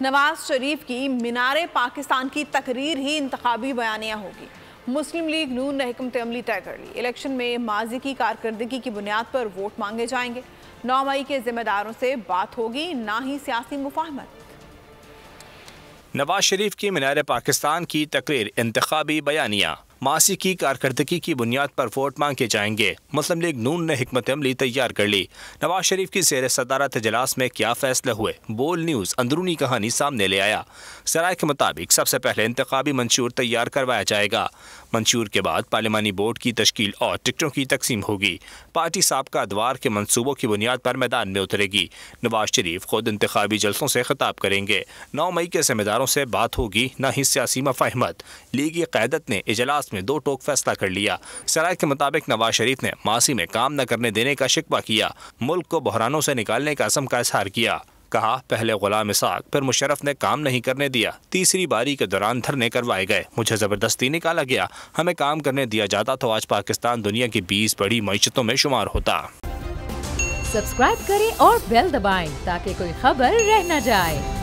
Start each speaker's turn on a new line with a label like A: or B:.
A: नवाज शरीफ की मीनारे पाकिस्तान की तकरीर ही इंतखाबी बयानिया होगी। मुस्लिम लीग नून ने हिकमत अमली तय कर ली। इलेक्शन में माजी की कारकर्दगी की बुनियाद पर वोट मांगे जाएंगे। 9 मई के जिम्मेदारों से बात होगी, ना ही सियासी मुफाहमत।
B: नवाज शरीफ की मीनारे पाकिस्तान की तकरीर इंतखाबी बयानिया, मासी की कारकर्दगी की बुनियाद पर वोट मांगे जाएंगे। मुस्लिम लीग नून ने हिकमत अमली तैयार कर ली। नवाज शरीफ की ज़ेर सदारत इजलास में क्या फैसले हुए, बोल न्यूज़ अंदरूनी कहानी सामने ले आया। सराय के मुताबिक सबसे पहले इंतखाबी मंशूर तैयार करवाया जाएगा। मंशूर के बाद पार्लिमानी बोर्ड की तश्कील और टिकटों की तकसीम होगी। पार्टी साबका अदवार के मनसूबों की बुनियाद पर मैदान में उतरेगी। नवाज शरीफ खुद इंतखाबी जलसों से खिताब करेंगे। 9 मई के जिम्मेदारों से बात होगी, ना ही सियासी मफाहमत। लीगी क़यादत ने इजलास में 2 टोक फैसला कर लिया। सराय के मुताबिक नवाज शरीफ ने मासी में काम न करने देने का शिकवा किया। मुल्क को बहरानों से निकालने का अज़म का इजहार किया। कहा, पहले गुलाम इसाक फिर मुशर्रफ ने काम नहीं करने दिया। तीसरी बारी के दौरान धरने करवाए गए। मुझे जबरदस्ती निकाला गया। हमें काम करने दिया जाता तो आज पाकिस्तान दुनिया की 20 बड़ी मईशतों में शुमार होता।
C: सब्सक्राइब करें और बेल दबाएं ताकि कोई खबर रह न जाए।